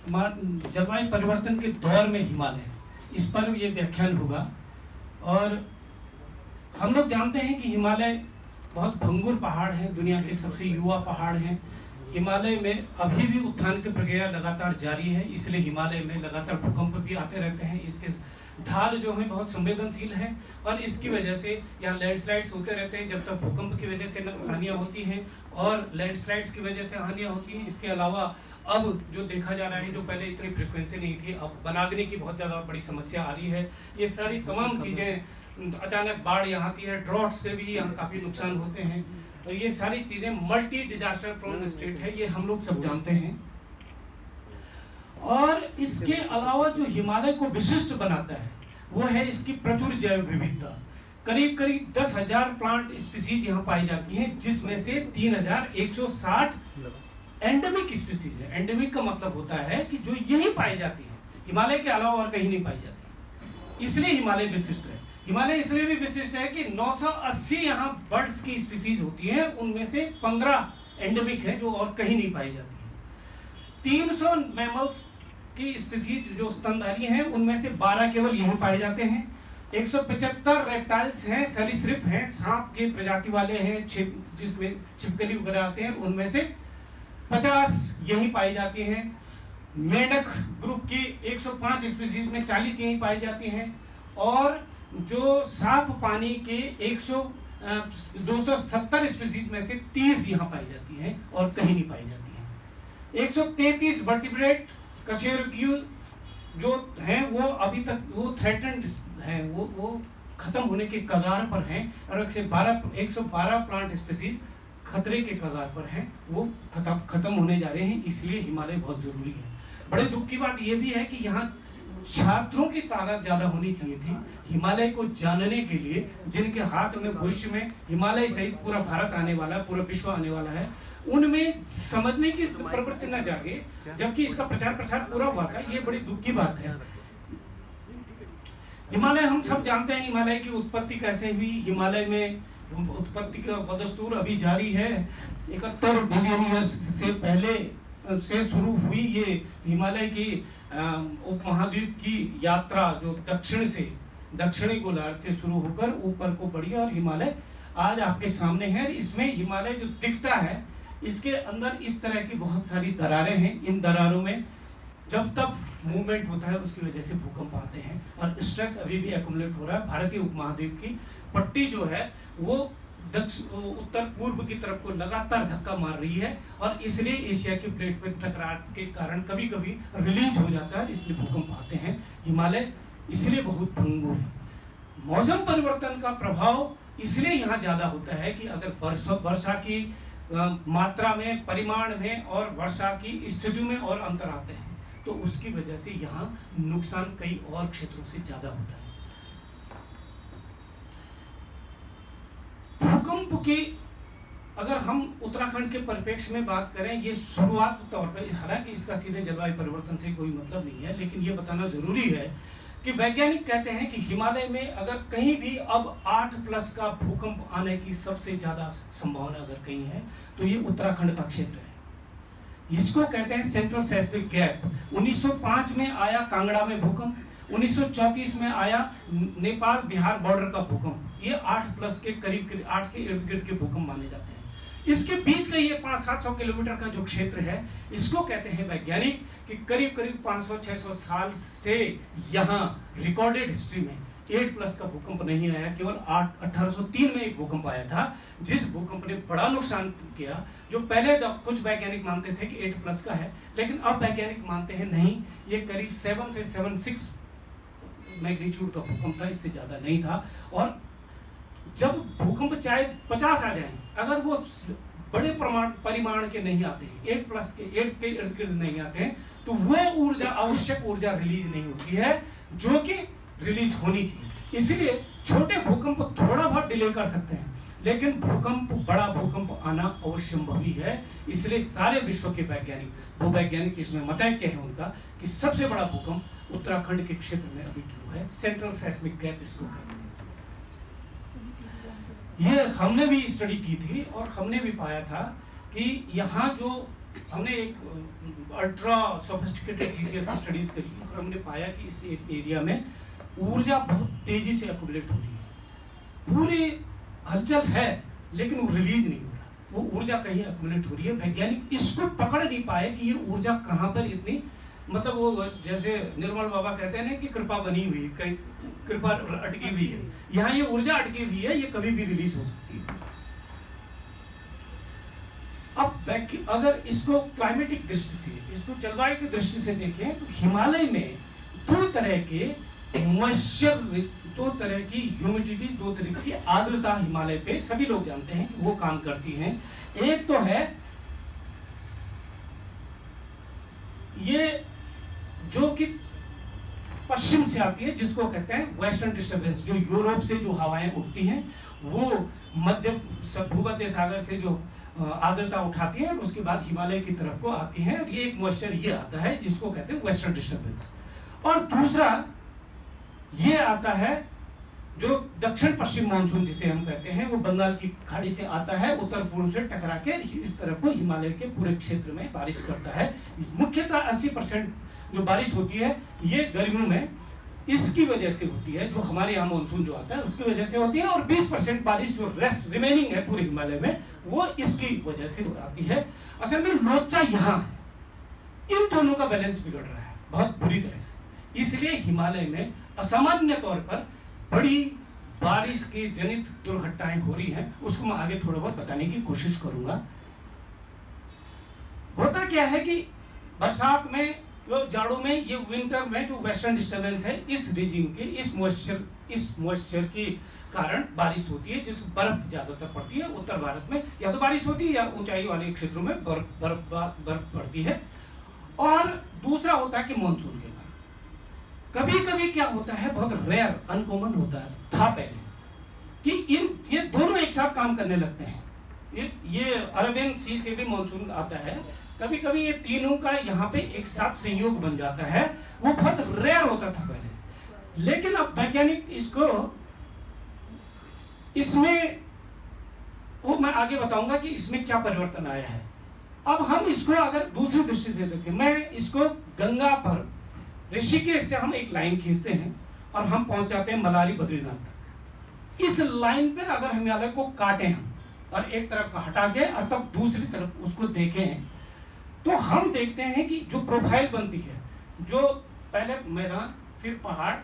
जलवायु परिवर्तन के दौर में हिमालय, इस पर ये व्याख्यान होगा। और हम लोग जानते हैं कि हिमालय बहुत भंगुर पहाड़ है, दुनिया के सबसे युवा पहाड़ हैं। हिमालय में अभी भी उत्थान की प्रक्रिया लगातार जारी है, इसलिए हिमालय में लगातार भूकंप भी आते रहते हैं। इसके ढाल जो है बहुत संवेदनशील है और इसकी वजह से यहाँ लैंडस्लाइड्स होते रहते हैं। जब तक भूकंप की वजह से हानियाँ होती हैं और लैंडस्लाइड्स की वजह से हानियाँ होती हैं। इसके अलावा अब जो देखा जा रहा है, जो पहले इतनी फ्रिक्वेंसी नहीं थी, अब वनाग्नि की बहुत ज़्यादा बड़ी समस्या आ रही है। ये सारी तमाम चीज़ें, अचानक बाढ़ यहाँ आती है, ड्रॉट से भी यहाँ काफ़ी नुकसान होते हैं। तो ये सारी चीज़ें मल्टी डिजास्टर प्रोन स्टेट है, ये हम लोग सब जानते हैं। और इसके अलावा जो हिमालय को विशिष्ट बनाता है वो है इसकी प्रचुर जैव विविधता। करीब करीब 10,000 प्लांट स्पीसीज यहाँ पाई जाती हैं, जिसमें से 3,160 एंडेमिक स्पीसीज है। एंडेमिक का मतलब होता है कि जो यही पाई जाती है, हिमालय के अलावा और कहीं नहीं पाई जाती। इसलिए हिमालय विशिष्ट है। हिमालय इसलिए भी विशिष्ट है कि 980 यहाँ बर्ड्स की स्पीसीज होती हैं, उनमें से 15 एंडेमिक है जो और कहीं नहीं पाई जाती है। 300 मैमल्स की स्पीसीज जो स्तनधारी हैं, उनमें से 12 केवल यहीं पाए जाते हैं। 175 रेप्टाइल्स हैं, सरीसृप हैं, सांप की प्रजाति वाले हैं, जिसमें छिपकली वगैरह आते हैं, उनमें से 50 यहीं पाई जाती हैं। मेंढक ग्रुप की 105 स्पीसीज में 40 यहीं पाई जाती हैं। और जो साफ पानी के 270 स्पीसीज में से 30 यहाँ पाई जाती हैं और कहीं नहीं पाई जाती हैं। 133 वर्टिब्रेट कशेरुकियों जो हैं वो अभी तक वो थ्रेटेंड हैं, वो खत्म होने के कगार पर हैं। और 112 प्लांट स्पीसीज खतरे के कगार पर हैं, वो खत्म होने जा रहे हैं। इसलिए हिमालय बहुत जरूरी है। बड़े दुख की बात यह भी है कि यहाँ छात्रों की तादाद ज्यादा होनी चाहिए थी हिमालय को जानने के लिए, जिनके हाथ में भविष्य में हिमालय सहित पूरा भारत आने वाला है, पूरा विश्व आने वाला है, उनमें समझने की प्रवृत्ति न जागे, जबकि इसका प्रचार प्रसार पूरा हुआ था। ये बड़ी दुख की बात है। हिमालय हम सब जानते हैं, हिमालय की उत्पत्ति कैसे हुई। हिमालय में उत्पत्ति का बदस्तूर अभी जारी है। 71 बिलियन ईयर्स से पहले से शुरू हुई ये हिमालय की उपमहाद्वीप की यात्रा, जो दक्षिणी गोलार्ध से शुरू होकर ऊपर को बढ़ी और हिमालय आज आपके सामने है। इसमें हिमालय जो दिखता है, इसके अंदर इस तरह की बहुत सारी दरारें हैं। इन दरारों में जब तक मूवमेंट होता है उसकी वजह से भूकंप आते हैं और स्ट्रेस अभी भी एक्युमुलेट हो रहा है। भारतीय उपमहाद्वीप की पट्टी जो है वो उत्तर पूर्व की तरफ को लगातार धक्का मार रही है और इसलिए एशिया के प्लेट पर टकराव के कारण कभी कभी रिलीज हो जाता है, इसलिए भूकंप आते हैं। हिमालय इसलिए बहुत भंगुर है। मौसम परिवर्तन का प्रभाव इसलिए यहाँ ज्यादा होता है कि अगर वर्षा की मात्रा में, परिमाण में और वर्षा की स्थिति में और अंतर आते हैं तो उसकी वजह से यहाँ नुकसान कई और क्षेत्रों से ज्यादा होता है। भूकंप की अगर हम उत्तराखंड के परिप्रेक्ष्य में बात करें, ये शुरुआत तौर पर, हालांकि इसका सीधे जलवायु परिवर्तन से कोई मतलब नहीं है, लेकिन ये बताना जरूरी है कि वैज्ञानिक कहते हैं कि हिमालय में अगर कहीं भी अब 8+ का भूकंप आने की सबसे ज्यादा संभावना अगर कहीं है तो ये उत्तराखंड का क्षेत्र है। इसको कहते हैं सेंट्रल सेस्मिक गैप। 1905 में आया कांगड़ा में भूकंप, 1934 में आया नेपाल बिहार बॉर्डर का भूकंप। ये 8+ के करीब 8 के इर्द गिर्द के भूकंप माने जाते हैं। इसके बीच का ये 500-700 किलोमीटर का जो क्षेत्र है, इसको कहते हैं वैज्ञानिक कि करीब करीब 500-600 साल से यहाँ रिकॉर्डेड हिस्ट्री में 8+ का भूकंप नहीं आया। केवल 1803 में एक भूकंप आया था, जिस भूकंप ने बड़ा नुकसान किया। जो पहले कुछ वैज्ञानिक मानते थे कि 8+ का है, लेकिन अब वैज्ञानिक मानते हैं नहीं, ये करीब 7 से 7.6 मैग्नीट्यूड का भूकंप था, इससे ज्यादा नहीं था। और जब भूकंप चाहे 50 आ जाए, अगर वो बड़े परिमाण के नहीं आते हैं, 8+ के 8 के इर्द गिर्द नहीं आते हैं, तो वो ऊर्जा, आवश्यक ऊर्जा रिलीज नहीं होती है जो कि रिलीज होनी चाहिए। इसलिए छोटे भूकंप थोड़ा बहुत डिले कर सकते हैं, लेकिन बड़ा भूकंप आना अवश्यंभावी है। इसलिए सारे विश्व के वैज्ञानिक, वो वैज्ञानिक इसमें मतैक्य है उनका कि सबसे बड़ा भूकंप उत्तराखंड के क्षेत्र में अभी हुआ है। सेंट्रल सेस्मिक गैप इसको कहते हैं। ये हमने भी स्टडी की थी और हमने भी पाया था कि यहाँ जो हमने एक अल्ट्रा सोफिस्टिकेटेड जीपीएस स्टडीज करी और हमने पाया कि इस एरिया में ऊर्जा बहुत तेजी से एक्युमुलेट हो रही है। पूरी हलचल है लेकिन वो रिलीज नहीं हो रहा, वो ऊर्जा कहीं एक्युमुलेट हो रही है। वैज्ञानिक इसको पकड़ नहीं पाए कि ये ऊर्जा कहाँ पर इतनी, मतलब वो जैसे निर्मल बाबा कहते हैं ना कि कृपा बनी हुई, कहीं कृपा अटकी हुई है, यहाँ ये ऊर्जा अटकी हुई है, ये कभी भी रिलीज हो सकती है। अब अगर इसको क्लाइमेटिक दृष्टि से, इसको जलवायु की दृष्टि से देखें तो हिमालय में दो तरह के मॉइस्चर, दो तरह की ह्यूमिडिटी, दो तरह की आर्द्रता हिमालय पे सभी लोग जानते हैं कि वो काम करती हैं। एक तो है ये जो कि पश्चिम से आती है, जिसको कहते हैं वेस्टर्न डिस्टर्बेंस, जो यूरोप से जो हवाएं उठती हैं वो मध्य भूमध्य सागर से जो आर्द्रता उठाती है और उसके बाद हिमालय की तरफ को आती है। ये एक मॉइस्चर ये आता है जिसको कहते हैं वेस्टर्न डिस्टर्बेंस। और दूसरा ये आता है जो दक्षिण पश्चिम मानसून जिसे हम कहते हैं, वो बंगाल की खाड़ी से आता है, उत्तर पूर्व से टकरा के इस तरफ को हिमालय के पूरे क्षेत्र में बारिश करता है। मुख्यतः 80% जो बारिश होती है ये गर्मियों में इसकी वजह से होती है, जो हमारे यहाँ मानसून जो आता है उसकी वजह से होती है, और 20% बारिश जो रेस्ट रिमेनिंग है पूरे हिमालय में वो इसकी वजह से आती है। असल में लोचा यहाँ है, इन दोनों का बैलेंस बिगड़ रहा है बहुत बुरी तरह से, इसलिए हिमालय में असामान्य तौर पर बड़ी बारिश की जनित दुर्घटनाएं हो रही हैं। उसको मैं आगे थोड़ा बहुत बताने की कोशिश करूंगा। होता क्या है कि बरसात में, जाड़ों में, ये विंटर में जो वेस्टर्न डिस्टर्बेंस है इस रीजन के, इस मॉइस्चर के कारण बारिश होती है, जिस बर्फ ज्यादातर पड़ती है। उत्तर भारत में या तो बारिश होती है या ऊंचाई वाले क्षेत्रों में बर्फ पड़ती है। और दूसरा होता है कि मानसून के कारण कभी कभी क्या होता है, बहुत रेयर अनकॉमन होता है, था पहले कि ये दोनों एक साथ काम करने लगते हैं। ये अरबियन सी से भी मानसून आता है, कभी कभी ये तीनों का यहाँ पे एक साथ संयोग बन जाता है, वो बहुत रेयर होता था पहले। लेकिन अब वैज्ञानिक इसमें वो मैं आगे बताऊंगा कि इसमें क्या परिवर्तन आया है। अब हम इसको अगर दूसरी दृष्टि से देखें, मैं इसको गंगा पर ऋषिकेश से हम एक लाइन खींचते हैं और हम पहुंच जाते हैं मलारी बद्रीनाथ तक। इस लाइन पर अगर हिमालय को काटें हम और एक तरफ का हटा के और तब दूसरी तरफ उसको देखें तो हम देखते हैं कि जो प्रोफाइल बनती है, जो पहले मैदान, फिर पहाड़,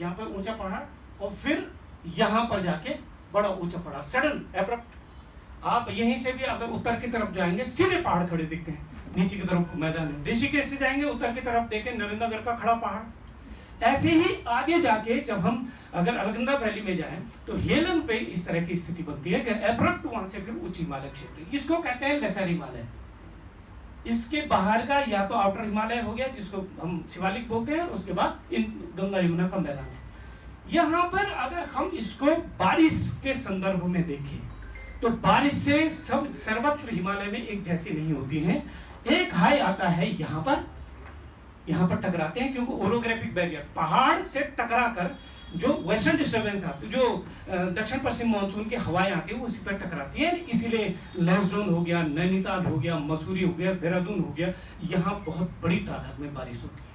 यहाँ पर ऊंचा पहाड़, और फिर यहाँ पर जाके बड़ा ऊंचा पहाड़, सडन एब्रप्ट। आप यहीं से भी अगर उत्तर की तरफ जाएंगे सीधे पहाड़ खड़े दिखते हैं, नीचे की तरफ मैदान है। ऋषिकेश से जाएंगे उत्तर की तरफ देखें नरेंद्रनगर का खड़ा पहाड़। ऐसे ही आगे जाके जब हम अगर अलकनंदा वैली में जाएं तो हेलन पे इस तरह की स्थिति बनती है कि एब्रप्ट वहां से फिर उच्च हिमालय क्षेत्र, इसको कहते हैं लेसर हिमालय। इसके बाहर का या तो आउटर हिमालय हो गया जिसको हम शिवालिक बोलते हैं, उसके बाद इन गंगा यमुना का मैदान है। यहाँ पर अगर हम इसको बारिश के संदर्भ में देखें तो बारिश से सब सर्वत्र हिमालय में एक जैसी नहीं होती है। एक हाई आता है यहाँ पर टकराते हैं, क्योंकि ओरोग्राफिक बैरियर पहाड़ से टकरा कर जो वेस्टर्न डिस्टर्बेंस आती है, जो दक्षिण पश्चिम मानसून की हवाएं आती है वो उसी पर टकराती है। इसीलिए लैंसडाउन हो गया, नैनीताल हो गया, मसूरी हो गया, देहरादून हो गया, यहाँ बहुत बड़ी तादाद में बारिश होती है।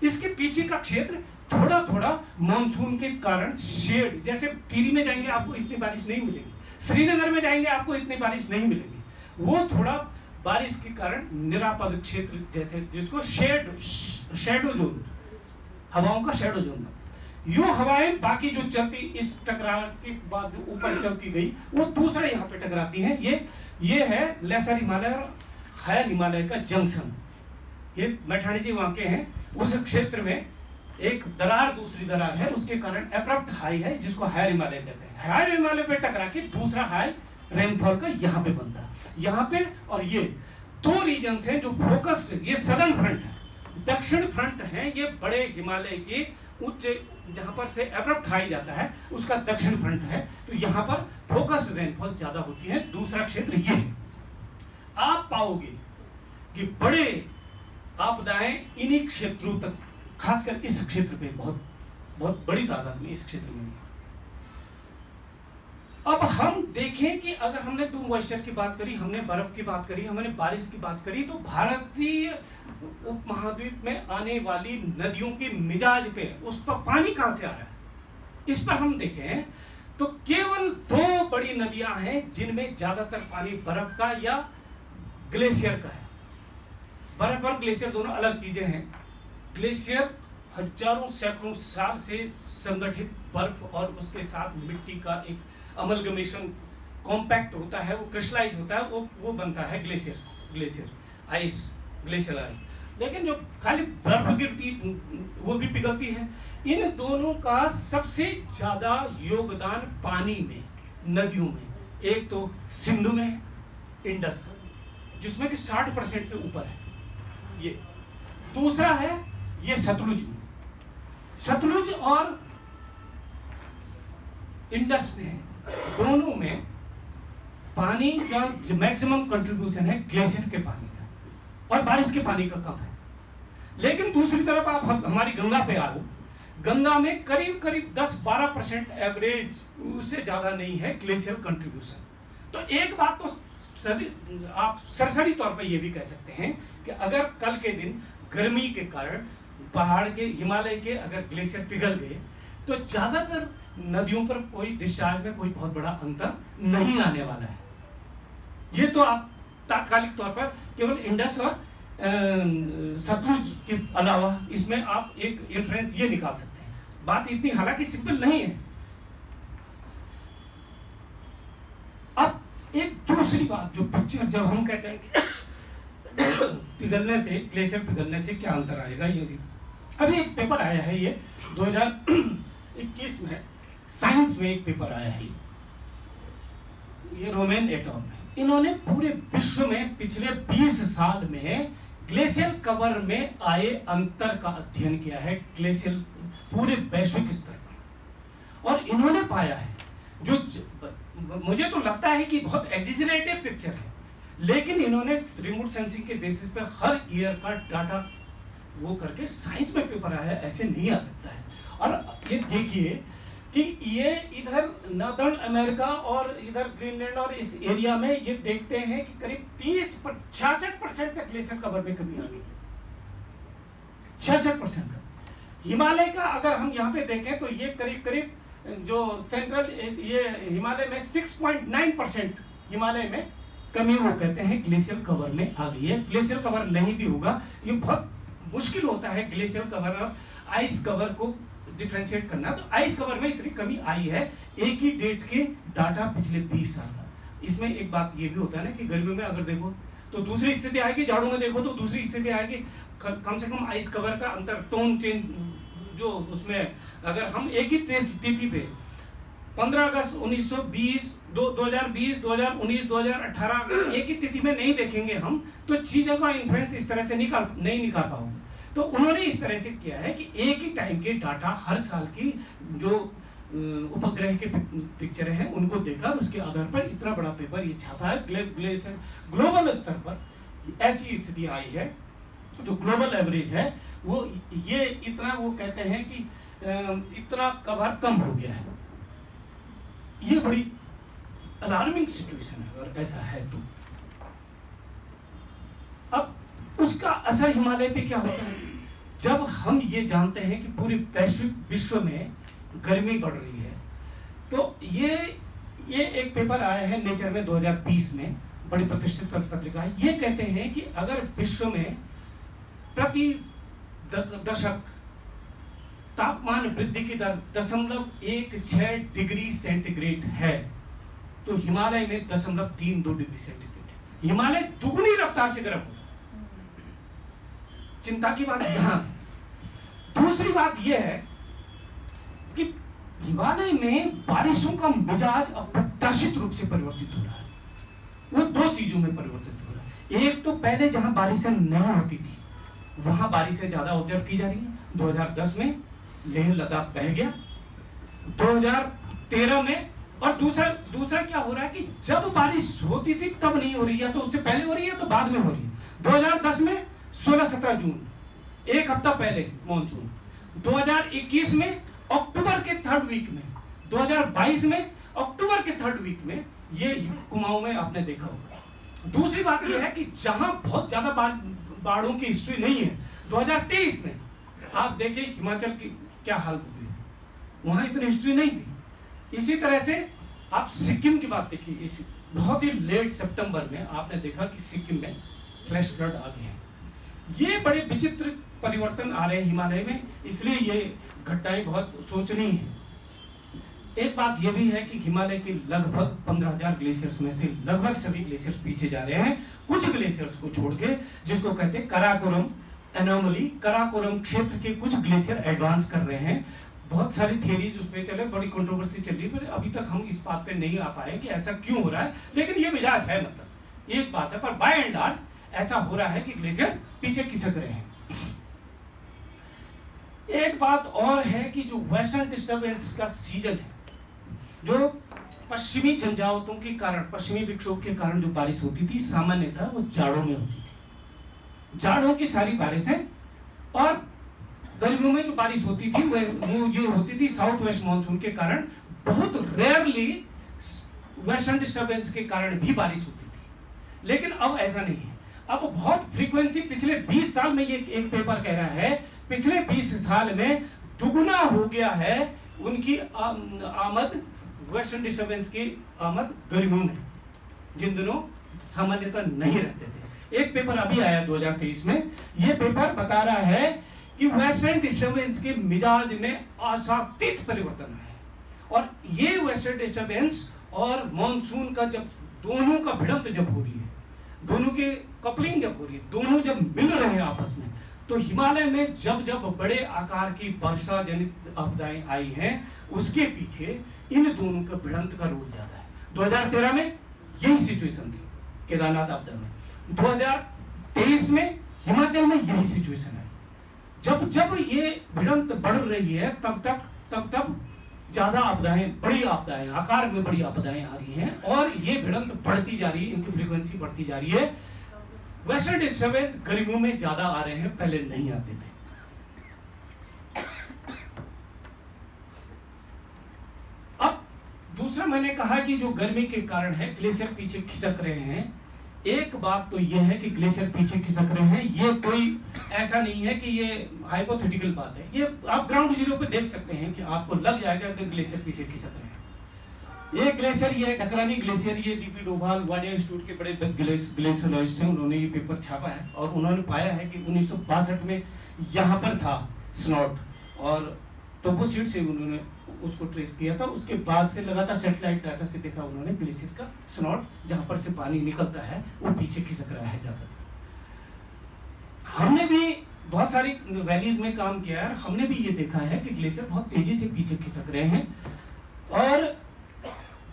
इसके पीछे का क्षेत्र थोड़ा थोड़ा मानसून के कारण शेड, जैसे टिहरी में जाएंगे आपको इतनी बारिश नहीं मिलेगी, श्रीनगर में जाएंगे आपको इतनी बारिश नहीं मिलेगी, वो थोड़ा बारिश के कारण निरापद क्षेत्र, जैसे जिसको शेडो जोन, हवाओं का शेडो जोन। यो हवाएं बाकी जो चलती इस टकराव के बाद जो ऊपर चलती गई वो दूसरे यहाँ पे टकराती हैं। ये है लेसर हिमालय और हायर हिमालय का जंक्शन। ये मैठाणी जी वहां के हैं, उस क्षेत्र में एक दरार दूसरी दरार है, उसके कारण एब्रप्ट हाई है जिसको हायर हिमालय कहते हैं। हायर हिमालय पे टकरा के दूसरा हाई रेनफॉल का यहाँ पे बनता है। यहाँ पे और ये दो रीजन हैं जो फोकस्ड, ये सदर्न फ्रंट है, दक्षिण फ्रंट है, ये बड़े हिमालय के उच्च जहां पर से एब्रप्ट हाई जाता है उसका दक्षिण फ्रंट है, तो यहाँ पर फोकस्ड रेनफॉल ज्यादा होती है। दूसरा क्षेत्र ये है। आप पाओगे कि बड़े आपदाएं इन्हीं क्षेत्रों तक, खासकर इस क्षेत्र पे बहुत बहुत बड़ी तादाद में इस क्षेत्र में। अब हम देखें कि अगर हमने टू मॉइस्चर की बात करी, हमने बर्फ की बात करी, हमने बारिश की बात करी, तो भारतीय उपमहाद्वीप में आने वाली नदियों के मिजाज पे उस पर पानी कहां से आ रहा है, इस पर हम देखें तो केवल 2 बड़ी नदियां हैं जिनमें ज्यादातर पानी बर्फ का या ग्लेशियर का है। बर्फ और ग्लेशियर दोनों अलग चीजें हैं। ग्लेशियर हजारों सैकड़ों साल से संगठित बर्फ और उसके साथ मिट्टी का एक अमलगमेशन कॉम्पैक्ट होता है, वो क्रिस्टलाइज होता है, वो बनता है ग्लेशियर आइस, ग्लेशियल आइस। लेकिन जो खाली बर्फ गिरती वो भी पिघलती है। इन दोनों का सबसे ज्यादा योगदान पानी में, नदियों में, एक तो सिंधु में, इंडस, जिसमें कि 60% से ऊपर है ये। दूसरा है ये सतलुज में। सतलुज और इंडस में, दोनों में पानी का मैक्सिमम कंट्रीब्यूशन है ग्लेशियर के पानी का, और बारिश के पानी का कम है। लेकिन दूसरी तरफ आप हमारी गंगा पे आओ, गंगा में करीब करीब 10-12% एवरेज, उससे ज्यादा नहीं है ग्लेशियर कंट्रीब्यूशन। तो एक बात तो आप सरसरी तौर पर यह भी कह सकते हैं कि अगर कल के दिन गर्मी के कारण पहाड़ के, हिमालय के अगर ग्लेशियर पिघल गए तो ज्यादातर नदियों पर कोई डिस्चार्ज में कोई बहुत बड़ा अंतर नहीं आने वाला है। ये तो आप तात्कालिक तौर पर केवल इंडस और सतलुज के अलावा इसमें आप एक इंफ्रेंस ये निकाल सकते हैं। बात इतनी हालांकि सिंपल नहीं है। अब एक दूसरी बात जो पिक्चर, जब हम कहते हैं कि पिघलने से, ग्लेशियर पिघलने से क्या अंतर आएगा, ये अभी एक पेपर आया है, ये 2021 में साइंस में एक पेपर आया है, ये रोमेन एट ऑल में। इन्होंने पूरे विश्व में पिछले 20 साल में ग्लेशियल कवर में आए अंतर का अध्ययन किया है, ग्लेशियल पूरे वैश्विक स्तर पर। और इन्होंने पाया है, जो मुझे तो लगता है कि बहुत एग्जिजरेटिव पिक्चर है, लेकिन इन्होंने रिमोट सेंसिंग के बेसिस पे हर ईयर का डाटा वो करके साइंस में पेपर आया है, ऐसे नहीं आ सकता है। और ये देखिए कि ये इधर नॉर्दर्न अमेरिका और इधर ग्रीनलैंड और इस एरिया में ये देखते हैं कि करीब 66% तक ग्लेशियर कवर में कमी आ गई, 66% का। हिमालय का अगर हम यहाँ पे देखें तो ये करीब करीब जो सेंट्रल ये हिमालय में 6.9% हिमालय में कमी वो कहते हैं ग्लेशियर कवर में आ गई है। ग्लेशियर कवर नहीं भी होगा, ये बहुत मुश्किल होता है ग्लेशियर कवर और आइस कवर को डिफरेंशिएट करना। तो आइस कवर में इतनी कमी आई है, एक ही डेट के डाटा पिछले 20 साल का। इसमें एक बात ये भी होता है ना कि गर्मी में अगर देखो तो दूसरी स्थिति आएगी, जाड़ों में देखो तो दूसरी स्थिति आएगी। कम से कम आइस कवर का अंतर, टोन चेंज जो उसमें, अगर हम एक ही तिथि पे 15 अगस्त 1920, 2020, 2019, 2018 एक ही तिथि में नहीं देखेंगे हम, तो चीजों का इन्फ्लुएंस इस तरह से नहीं निकाल पाओगे। तो उन्होंने इस तरह से किया है कि एक ही टाइम के डाटा हर साल की जो उपग्रह के पिक्चर हैं उनको देखा, उसके आधार पर इतना बड़ा पेपर ये छापा है। ग्लोबल स्तर पर ऐसी स्थिति आई है, जो ग्लोबल एवरेज है वो ये इतना, वो कहते हैं कि इतना कवर कम हो गया है। ये बड़ी अलार्मिंग सिचुएशन है अगर ऐसा है तो। अब उसका असर हिमालय पे क्या होता है? जब हम ये जानते हैं कि पूरे वैश्विक विश्व में गर्मी बढ़ रही है, तो ये एक पेपर आया है नेचर में 2020 में, बड़ी प्रतिष्ठित पत्रिका है। ये कहते हैं कि अगर विश्व में प्रति दशक तापमान वृद्धि की दर 0.16 डिग्री सेंटीग्रेड है, तो हिमालय में 0.32 डिग्री सेंटीग्रेड है। हिमालय दुगुनी रफ्तार से गर्म होगा। चिंता की बात यहां है। दूसरी बात यह है कि हिमालय में बारिशों का मिजाज अप्रत्याशित रूप से परिवर्तित हो रहा है। वो 2 चीजों में परिवर्तित हो रहा है। एक तो पहले जहां बारिशें नहीं होती थी वहां बारिशें ज्यादा ऑब्जर्व की जा रही हैं। 2010 में लेह लद्दाख बह गया, 2013 में। और दूसरा क्या हो रहा है कि जब बारिश होती थी तब नहीं हो रही है, तो उससे पहले हो रही है तो बाद में हो रही है। 2010 में 16-17 जून, एक हफ्ता पहले मानसून। 2021 में अक्टूबर के 3rd वीक में, 2022 में अक्टूबर के 3rd वीक में ये कुमाऊं में आपने देखा होगा। दूसरी बात ये है कि जहां बहुत ज्यादा बाढ़ों की हिस्ट्री नहीं है, 2023 में आप देखिए हिमाचल की क्या हाल हुई है, वहां इतनी हिस्ट्री नहीं थी। इसी तरह से आप सिक्किम की बात देखिए, इस बहुत ही लेट सितंबर में आपने देखा कि सिक्किम में फ्लैश फ्लड आ गए हैं। ये बड़े विचित्र परिवर्तन आ रहे हैं हिमालय में, इसलिए ये घटनाएं बहुत सोचनीय है। एक बात यह भी है कि हिमालय के लगभग 15,000 ग्लेशियर्स में से लगभग सभी ग्लेशियर्स पीछे जा रहे हैं, कुछ ग्लेशियर्स को छोड़ के, जिसको कहते हैं कराकोरम एनोमली। कराकोरम क्षेत्र के कुछ ग्लेशियर एडवांस कर रहे हैं। बहुत सारी थियरीज उस पर चले, बड़ी कंट्रोवर्सी चल रही है, पर अभी तक हम इस बात पे नहीं आ पाए कि ऐसा क्यों हो रहा है, लेकिन ये मिजाज है, मतलब एक बात है। पर बाय एंड लार्ज ऐसा हो रहा है कि ग्लेशियर पीछे खिसक रहे हैं। एक बात और है कि जो वेस्टर्न डिस्टर्बेंस का सीजन है, जो पश्चिमी झंझावातों के कारण, पश्चिमी विक्षोभ के कारण जो बारिश होती थी, सामान्यतः वो जाड़ों में होती थी। जाड़ों की सारी बारिशें, और गर्मियों में जो बारिश होती थी वो ये होती थी साउथ वेस्ट मानसून के कारण। बहुत रेयरली वेस्टर्न डिस्टर्बेंस के कारण भी बारिश होती थी, लेकिन अब ऐसा नहीं है। अब बहुत फ्रीक्वेंसी पिछले 20 साल में, ये एक पेपर कह रहा है, पिछले 20 साल में दुगुना हो गया है उनकी आमद, वेस्टर्न डिस्टर्बेंस की आमद गर्मियों में, जिन दिनों सामान्यतः नहीं रहते थे। एक पेपर अभी आया 2023 में, ये पेपर बता रहा है कि वेस्टर्न डिस्टर्बेंस के मिजाज में आशातीत परिवर्तन है, और ये वेस्टर्न डिस्टर्बेंस और मॉनसून का जब दोनों का भिड़ंत जब हो रही है, दोनों की कपलिंग जब हो रही है, दोनों जब मिल रहे हैं आपस में, तो हिमालय में जब जब बड़े आकार की वर्षा जनित आपदाएं आई हैं, उसके पीछे इन दोनों का भिड़ंत का रोल ज्यादा है। 2013 में यही सिचुएशन थी केदारनाथ आपदा में, 2023 में हिमाचल में यही सिचुएशन है। जब जब ये भिड़ंत बढ़ रही है, तब ज्यादा आपदाएं, बड़ी आपदाएं, आकार में बड़ी आपदाएं आ रही हैं, और ये भिड़ंत बढ़ती जा रही है, इनकी फ्रीक्वेंसी बढ़ती जा रही है। वेस्टर्न डिस्टर्बेंस गर्मियों में ज्यादा आ रहे हैं, पहले नहीं आते थे। अब दूसरा मैंने कहा कि जो गर्मी के कारण है ग्लेशियर पीछे खिसक रहे हैं। एक बात तो यह है कि ग्लेशियर पीछे खिसक रहे हैं, ये कोई ऐसा नहीं है कि ये हाइपोथेटिकल बात है, ये आप ग्राउंड जीरो पे देख सकते हैं कि आपको लग जाएगा कि ग्लेशियर पीछे खिसक रहे हैं। ये ग्लेशियर, ये डकरानी ग्लेशियर, ये डीपी डोभाल वाडिया इंस्टीट्यूट के बड़े ग्लेशियोलॉजिस्ट हैं, उन्होंने ये पेपर छापा है, और उन्होंने पाया है कि 1962 में यहाँ पर था स्नॉट, और टोपोसीड से उन्होंने उसको ट्रेस किया था। उसके बाद से लगातार सैटेलाइट डाटा से देखा उन्होंने ग्लेशियर का स्नॉट, जहां पर से पानी निकलता है, वो पीछे खिसक रहा है ज्यादातर। हमने भी बहुत सारी वैलीज में काम किया है, हमने भी ये देखा है कि ग्लेशियर बहुत तेजी से पीछे खिसक रहे हैं, और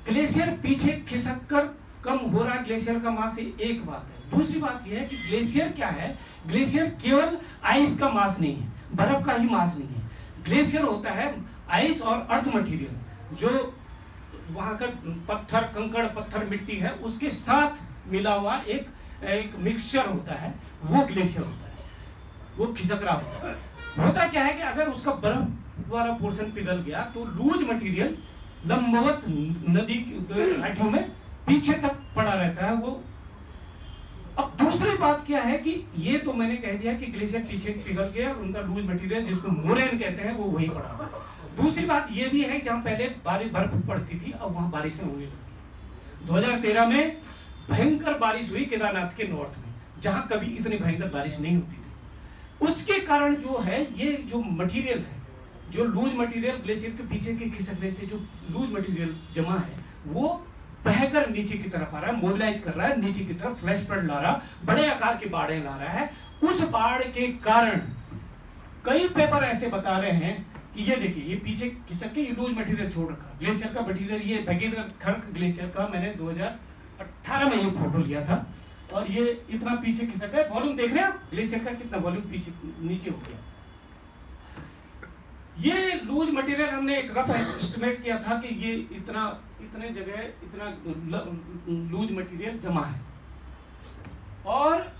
ग्लेशियर पीछे खिसक कर कम हो रहा है ग्लेशियर का मास, एक बात है। दूसरी बात यह है कि ग्लेशियर क्या है, ग्लेशियर केवल आइस का मास नहीं है, बर्फ का ही मास नहीं है। ग्लेशियर होता है आइस और अर्थ मटेरियल, जो वहां का पत्थर, कंकड़, पत्थर, मिट्टी है, उसके साथ मिला हुआ एक मिक्सचर होता है, वो ग्लेशियर होता है, वो खिसक रहा होता है। होता क्या है कि अगर उसका बर्फ वाला पोर्शन पिघल गया तो लूज मटेरियल लंबवत नदी की घाटियों में पीछे तक पड़ा रहता है वो। अब दूसरी बात क्या है कि ये तो मैंने कह दिया कि ग्लेशियर पीछे पिघल गया, और उनका लूज मटेरियल जिसको मोरेन कहते हैं वो वही पड़ा। दूसरी बात ये भी है कि जहां पहले बर्फ पड़ती थी, अब वहां बारिशें होने लगी। 2013 में भयंकर बारिश हुई केदारनाथ के नॉर्थ में, जहां कभी इतनी भयंकर बारिश नहीं होती थी। उसके कारण जो है, ये जो मटेरियल है, जो लूज मटेरियल ग्लेशियर के पीछे के खिसकने से जो लूज मटेरियल जमा है, वो बहकर नीचे की तरफ आ रहा है, मोबिलाइज कर रहा है नीचे की तरफ, फ्लैश फ्लड ला रहा, बड़े आकार की बाढ़ें ला रहा है। उस बाढ़ के कारण कई पेपर ऐसे बता रहे हैं कि ये देखिए, ये पीछे खिसक के ये लूज मटेरियल छोड़ रखा, ग्लेशियर का मटेरियल। ये भगीरथ खर्क ग्लेशियर का मैंने 2018 में ये फोटो लिया था, और ये इतना पीछे खिसक है। वॉल्यूम देख रहे हैं आप, ग्लेशियर का कितना वॉल्यूम पीछे नीचे हो गया। ये लूज मटेरियल हमने एक रफ एस्टिमेट किया था कि ये इतने जगह इतना लूज मटेरियल जमा है। और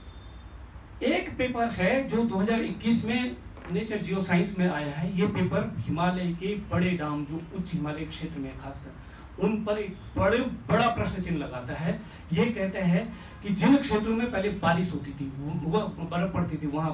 एक पेपर है जो 2021 में नेचर जियोसाइंस में आया है। ये पेपर हिमालय के बड़े डाम, जो उच्च हिमालय क्षेत्र में खासकर, उन पर एक बड़ा प्रश्न चिन्ह लगाता है। ये कहते हैं कि जिन क्षेत्रों में पहले बारिश होती थी, वो बर्फ पड़ती थी, वहां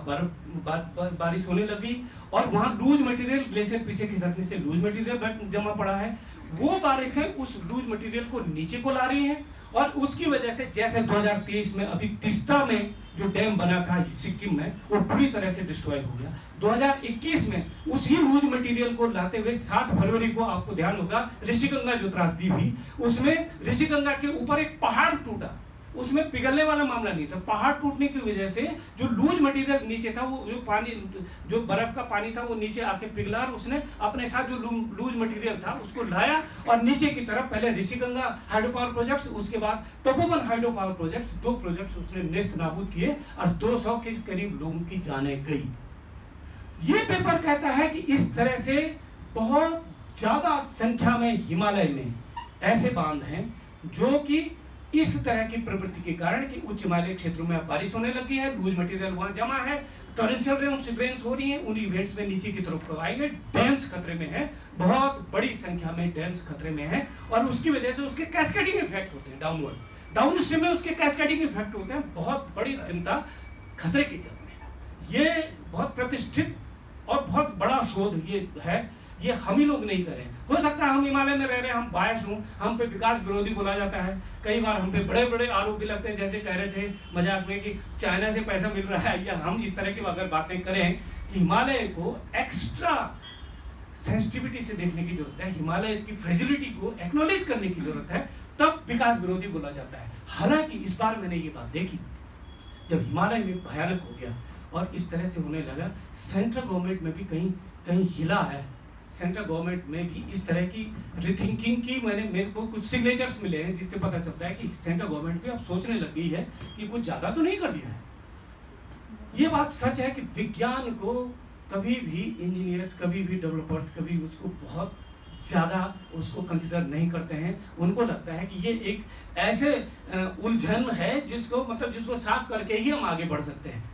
बारिश होने लगी और वहां लूज मटेरियल ग्लेशियर पीछे खिसकने से लूज मटेरियल जमा पड़ा है, वो बारिशें उस लूज मटेरियल को नीचे को ला रही हैं और उसकी वजह से जैसे 2023 में अभी तीस्ता में जो डैम बना था सिक्किम में, वो पूरी तरह से डिस्ट्रॉय हो गया। 2021 में उसी लूज मटेरियल को लाते हुए 7 फरवरी को आपको ध्यान होगा ऋषिगंगा जो त्रासदी हुई, उसमें ऋषिगंगा के ऊपर एक पहाड़ टूटा, उसमें पिघलने वाला मामला नहीं था, पहाड़ टूटने की वजह से जो लूज मटेरियल नीचे था, वो जो पानी, जो बर्फ का पानी था, वो नीचे आके पिघला और उसने अपने साथ जो लूज मटेरियल था उसको लाया और नीचे की तरफ पहले ऋषिगंगा हाइड्रो पावर प्रोजेक्ट्स, उसके बाद Tapovan hydro power projects, 2 projects उसने नेस्त नाबूद किए और 200 के करीब लोगों की जानें गई। ये पेपर कहता है कि इस तरह से बहुत ज्यादा संख्या में हिमालय में ऐसे बांध हैं जो कि इस तरह की प्रवृत्ति के कारण कि उच्च हिमालय क्षेत्रों में बारिश होने लगी है, लूज मटेरियल वहां जमा है, टॉरेंशियल रेन्स हो रही हैं, उन इवेंट्स में नीचे की तरफ आएंगे, डैम्स खतरे में है, बहुत बड़ी संख्या में डैम्स खतरे में है और उसकी वजह से उसके कैस्केडिंग इफेक्ट होते हैं डाउनवर्ड, डाउन स्ट्रीम में उसके कैस्केडिंग इफेक्ट होते हैं, बहुत बड़ी चिंता खतरे की जद में। ये बहुत प्रतिष्ठित और बहुत बड़ा शोध ये है, ये हम ही लोग नहीं करें। हो सकता है हम हिमालय में रह रहे हैं, हम बायस्ड हों, हम पे विकास विरोधी बोला जाता है, कई बार हम पे बड़े बड़े आरोप भी लगते हैं, जैसे कह रहे थे मजाक में कि चाइना से पैसा मिल रहा है, या हम इस तरह की अगर बातें करें कि हिमालय को एक्स्ट्रा सेंसिटिविटी से देखने की जरूरत है, हिमालय इसकी फ्रेजिलिटी को एक्नॉलेज करने की जरूरत है, तब विकास विरोधी बोला जाता है। हालांकि इस बार मैंने ये बात देखी, जब हिमालय में भयानक हो गया और इस तरह से होने लगा, सेंट्रल गवर्नमेंट में भी कहीं कहीं हिला है, सेंट्रल गवर्नमेंट में भी इस तरह की रिथिंकिंग की मेरे को कुछ सिग्नेचर्स मिले हैं, जिससे पता चलता है कि सेंट्रल गवर्नमेंट भी अब सोचने लग गई है कि कुछ ज्यादा तो नहीं कर दिया है। ये बात सच है कि विज्ञान को कभी भी इंजीनियर्स, कभी भी डेवलपर्स, कभी उसको बहुत ज्यादा उसको कंसिडर नहीं करते हैं। उनको लगता है कि ये एक ऐसे उलझन है जिसको जिसको साफ करके ही हम आगे बढ़ सकते हैं।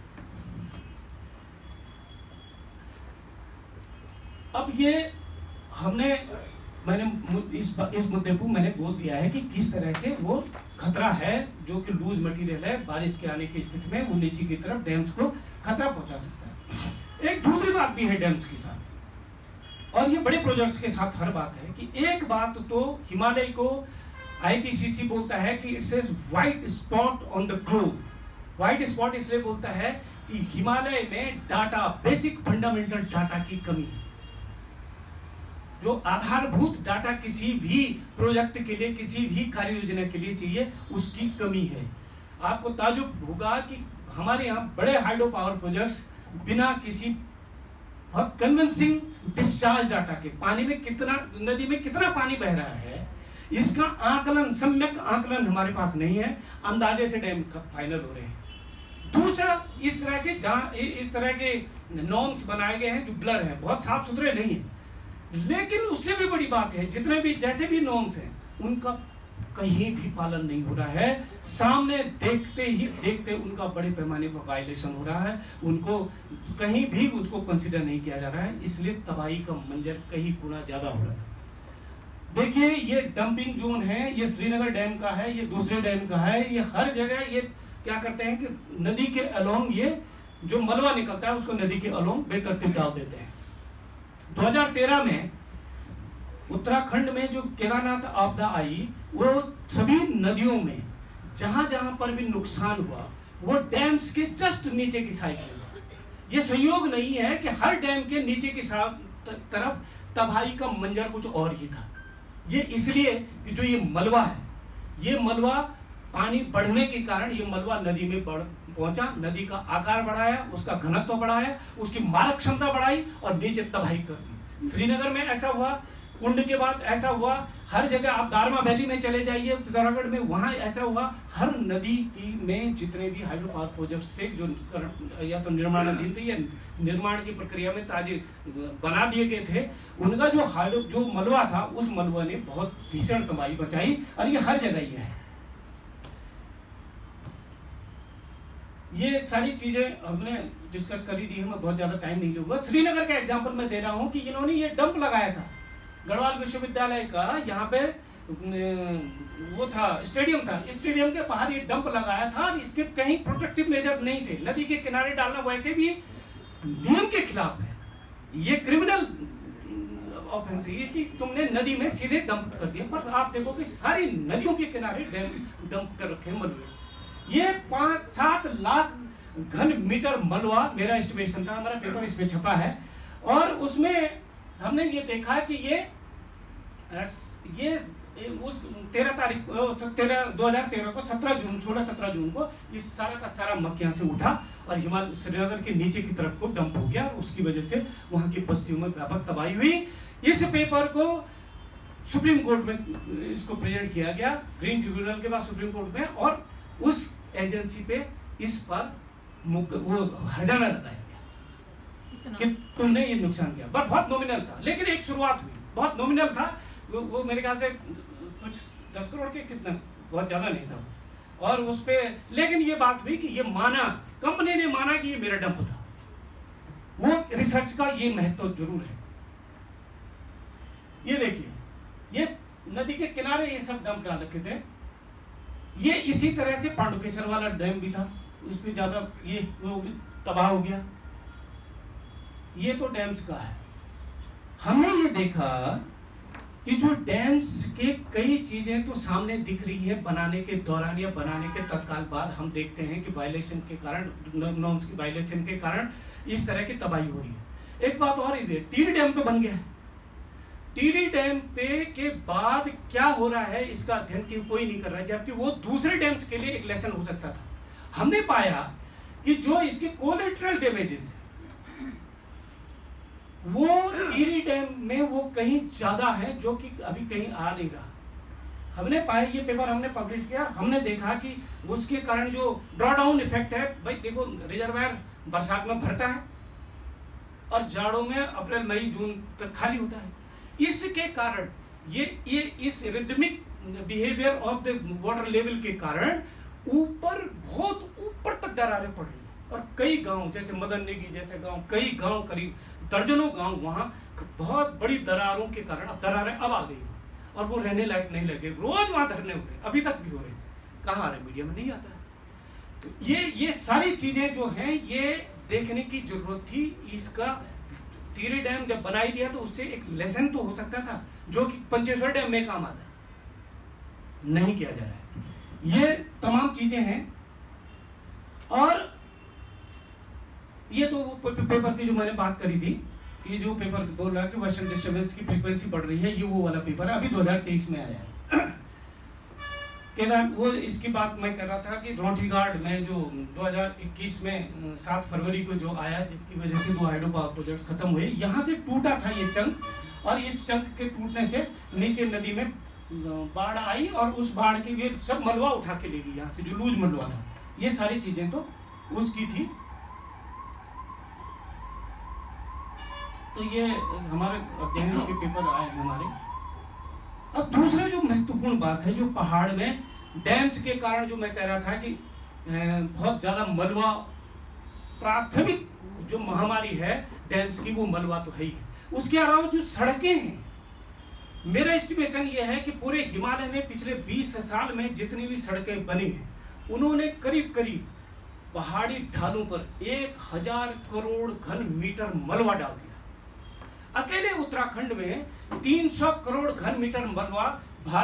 अब ये मैंने इस मुद्दे को मैंने बोल दिया है कि किस तरह से वो खतरा है जो कि लूज मटेरियल है, बारिश के आने की स्थिति में वो नीचे की तरफ डैम्स को खतरा पहुंचा सकता है। एक दूसरी बात भी है डैम्स के साथ, और ये बड़े प्रोजेक्ट्स के साथ हर बात है कि एक बात तो हिमालय को आईपीसीसी बोलता है कि it's a white spot on the globe. White spot इसलिए बोलता है कि हिमालय में डाटा, बेसिक फंडामेंटल डाटा की कमी है। जो आधारभूत डाटा किसी भी प्रोजेक्ट के लिए, किसी भी कार्य योजना के लिए चाहिए, उसकी कमी है। आपको ताजुब होगा कि हमारे यहाँ बड़े हाइड्रो पावर प्रोजेक्ट्स बिना किसी बहुत कन्विंसिंग डिस्चार्ज डाटा के, पानी में कितना, नदी में कितना पानी बह रहा है, इसका आकलन, सम्यक आकलन हमारे पास नहीं है, अंदाजे से डैम फाइनल हो रहे हैं। दूसरा, इस तरह के नॉर्म्स बनाए गए हैं जो ब्लर हैं, बहुत साफ सुथरे नहीं है। लेकिन उससे भी बड़ी बात है, जितने भी जैसे भी नॉर्म्स हैं उनका कहीं भी पालन नहीं हो रहा है, सामने देखते उनका बड़े पैमाने पर वायलेशन हो रहा है, उनको कहीं भी उसको कंसीडर नहीं किया जा रहा है, इसलिए तबाही का मंजर कहीं गुना ज्यादा हो रहा है। देखिए, ये डंपिंग जोन है, ये श्रीनगर डैम का है, ये दूसरे डैम का है, ये हर जगह ये क्या करते हैं कि नदी के अलोंग ये जो मलबा निकलता है उसको नदी के अलोंग बेतरतीब डाल देते हैं। 2013 में उत्तराखंड में जो केदारनाथ आपदा आई, वो सभी नदियों में जहां जहां पर भी नुकसान हुआ वो डैम्स के जस्ट नीचे की साइड में हुआ। ये संयोग नहीं है कि हर डैम के नीचे की तरफ तबाही का मंजर कुछ और ही था। ये इसलिए कि जो ये मलबा है, ये मलबा पानी बढ़ने के कारण ये मलबा नदी में पहुंचा, नदी का आकार बढ़ाया, उसका घनत्व बढ़ाया, उसकी मारक क्षमता बढ़ाई और नीचे तबाही कर दी। श्रीनगर में ऐसा हुआ, कुंड के बाद ऐसा हुआ, हर जगह आप दारमा वैली में चले जाइए, पिथौरागढ़ में, वहां ऐसा हुआ। हर नदी में जितने भी हाइड्रो पावर प्रोजेक्ट्स थे जो या तो निर्माणाधीन थे या निर्माण की प्रक्रिया में ताजे बना दिए गए थे, उनका जो मलबा था, उस मलबा ने बहुत भीषण तबाही बचाई और ये हर जगह ही है। ये सारी चीजें हमने डिस्कस करी दी है, मैं बहुत ज्यादा टाइम नहीं लूंगा। श्रीनगर का एग्जांपल मैं दे रहा हूं कि इन्होंने ये डंप लगाया था, गढ़वाल विश्वविद्यालय का, यहाँ पे वो था स्टेडियम था, स्टेडियम के बाहर ये डंप लगाया था और इसके कहीं प्रोटेक्टिव मेजर नहीं थे। नदी के किनारे डालना वैसे भी नियम के खिलाफ है, ये क्रिमिनल ऑफेंस है कि तुमने नदी में सीधे डंप कर दिया। पर आप देखो कि सारी नदियों के किनारे डंप कर रखे मलबे। ये 5-7 लाख घन मीटर मलबा मेरा एस्टिमेशन था, हमारा पेपर इसमें छपा है। और उसमें हमने ये देखा कि ये उस 2013 को 16-17 जून को ये सारा का सारा मक्का यहाँ से उठा और हिमालय श्रीनगर के नीचे की तरफ को डंप हो गया और उसकी वजह से वहां की बस्तियों में व्यापक तबाही हुई। इस पेपर को सुप्रीम कोर्ट में इसको प्रेजेंट किया गया, ग्रीन ट्रिब्यूनल के बाद सुप्रीम कोर्ट में, और उस एजेंसी पे इस पर वो हर्जाना लगाया गया कि तुमने ये नुकसान किया। पर बहुत नॉमिनल था, लेकिन एक शुरुआत हुई, बहुत नॉमिनल था वो मेरे ख्याल से कुछ 10 करोड़ के कितना, बहुत ज्यादा नहीं था। और उस पे लेकिन ये बात हुई कि ये माना, कंपनी ने माना कि ये मेरा डंप था। वो रिसर्च का ये महत्व जरूर है। ये देखिए, ये नदी के किनारे ये सब डंप डाल रखे थे। ये इसी तरह से पांडुकेश्वर वाला डैम भी था, उस पर ज्यादा ये वो तबाह हो गया। ये तो डैम्स का है। हमने ये देखा कि जो डैम्स के कई चीजें तो सामने दिख रही है बनाने के दौरान या बनाने के तत्काल बाद हम देखते हैं कि वायलेशन के कारण, नॉर्म्स की वायलेशन के कारण इस तरह की तबाही हो रही है। एक बात और है, टिहरी डैम तो बन गया है। टिहरी डैम पे के बाद क्या हो रहा है इसका अध्ययन कोई नहीं कर रहा है, जबकि वो दूसरे डैम्स के लिए एक लेसन हो सकता था। हमने पाया कि जो इसके कोलेटरल डैमेजेस वो टिहरी डैम में वो कहीं ज्यादा है, जो कि अभी कहीं आ नहीं रहा। हमने पाया, ये पेपर हमने पब्लिश किया, हमने देखा कि उसके कारण जो ड्रॉ डाउन इफेक्ट है, भाई देखो रिजर्वायर बरसात में भरता है और जाड़ों में अप्रैल मई जून तक खाली होता है। इसके कारण ये इस rhythmic behaviour of the water level के कारण ऊपर, बहुत ऊपर तक दरारें पड़ रही है। और कई गांव जैसे मदन नेगी जैसे गांव, कई गांव करीब दर्जनों गांव, वहां बहुत बड़ी दरारों के कारण अब दरारें अब आ गई और वो रहने लायक नहीं लगे। रोज वहां धरने हो रहे, अभी तक भी हो रहे। कहाँ आ रहे, मीडिया में नहीं आता है। तो ये सारी चीजें जो हैं ये देखने की जरूरत थी। इसका टिहरी डैम जब बनाई दिया तो उससे एक लेसन तो हो सकता था, जो कि पंचेश्वर डैम में काम आता है, नहीं किया जा रहा है। ये तमाम चीजें हैं। और ये तो पेपर की जो मैंने बात करी थी, ये जो पेपर बोल रहा है कि वेस्टर्न डिस्टर्बेंस की फ्रीक्वेंसी बढ़ रही है, ये वो वाला पेपर है, अभी 2023 में आया है। वो इसकी बात मैं कर रहा था कि रॉन्टी गार्ड में जो 2021 में 7 फरवरी को जो आया, जिसकी वजह से 2 हाइड्रो पावर प्रोजेक्ट्स खत्म हुए, यहाँ से टूटा था ये चंक, और इस चंक के टूटने से नीचे नदी में बाढ़ आई और उस बाढ़ के ये सब मलबा उठा के ले गई यहाँ से, जो लूज मलबा था। ये सारी चीजें तो उसकी थी। तो ये हमारे अध्ययन के पेपर आए हमारे। अब दूसरा जो महत्वपूर्ण बात है, जो पहाड़ में डैम्स के कारण, जो मैं कह रहा था कि बहुत ज्यादा मलबा, प्राथमिक जो महामारी है डैम्स की वो मलबा तो है ही है। उसके अलावा जो सड़कें हैं, मेरा एस्टिमेशन ये है कि पूरे हिमालय में पिछले 20 साल में जितनी भी सड़कें बनी हैं, उन्होंने करीब करीब पहाड़ी ढालों पर 1000 करोड़ घन मीटर मलबा डाल दिया। अकेले उत्तराखंड में 300 करोड़ घन मीटर मलबा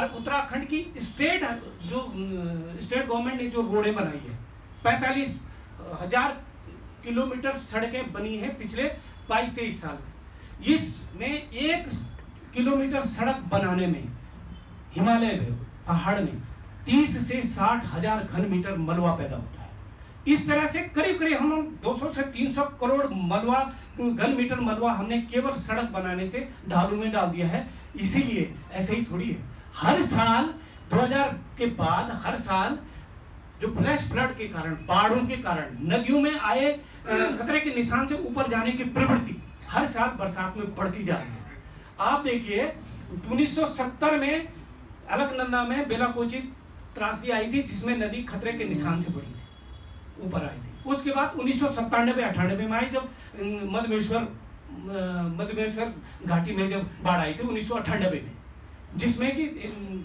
उत्तराखंड की स्टेट गवर्नमेंट ने जो रोडें बनाई है, 45,000 किलोमीटर सड़कें बनी हैं पिछले 22-23 साल में। इसमें 1 किलोमीटर सड़क बनाने में हिमालय में, पहाड़ में 30 से 60 हजार घन मीटर मलबा पैदा होता है। इस तरह से करीब करीब हम 200 से 300 करोड़ घन मीटर मलबा हमने केवल सड़क बनाने से ढालू में डाल दिया है। इसीलिए ऐसे ही थोड़ी है, हर साल 2000 के बाद हर साल जो फ्लैश फ्लड के कारण, बाढ़ों के कारण, नदियों में आए खतरे के निशान से ऊपर जाने की प्रवृत्ति हर साल बरसात में बढ़ती जा रही है। आप देखिए 1970 में अलकनंदा में बेलाकोची त्रासदी आई थी, जिसमें नदी खतरे के निशान से बढ़ी थी, ऊपर आई थी। उसके बाद 1997-98 में आई, जब मध्यमेश्वर घाटी में जब बाढ़ आई थी 1998 में। जिसमें कि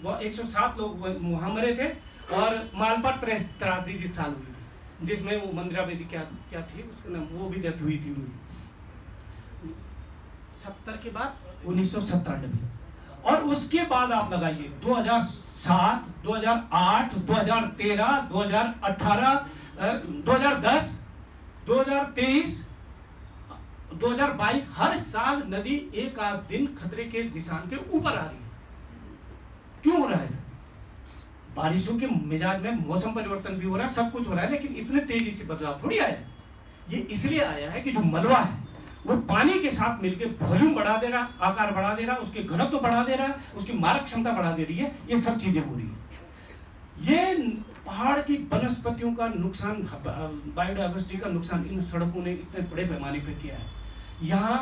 107 लोग वहाँ मरे थे और मालपा त्रासदी जिस साल हुई थी, जिसमें वो मंदिरा बेदी क्या क्या थी उसका नाम, वो भी डेथ हुई थी उनकी 70 के बाद 1997। और उसके बाद आप लगाइए 2007, 2008, 2013, 2018, 2010, 2023, 2022, हर साल नदी एक आध दिन खतरे के निशान के ऊपर आ रही है। क्यों हो रहा है सर? बारिशों के मिजाज में मौसम परिवर्तन भी हो रहा है, सब कुछ हो रहा है, लेकिन इतने तेजी से बदलाव थोड़ी आया। ये इसलिए आया है कि जो मलबा है वो पानी के साथ मिलकर वॉल्यूम बढ़ा दे रहा, आकार बढ़ा दे रहा, उसके घनत्व बढ़ा दे रहा, उसकी मारक क्षमता बढ़ा दे रही है। ये सब चीजें हो रही है। ये पहाड़ की वनस्पतियों का नुकसान, बायोडाइवर्सिटी का नुकसान इन सड़कों ने इतने बड़े पैमाने पर किया है। यहाँ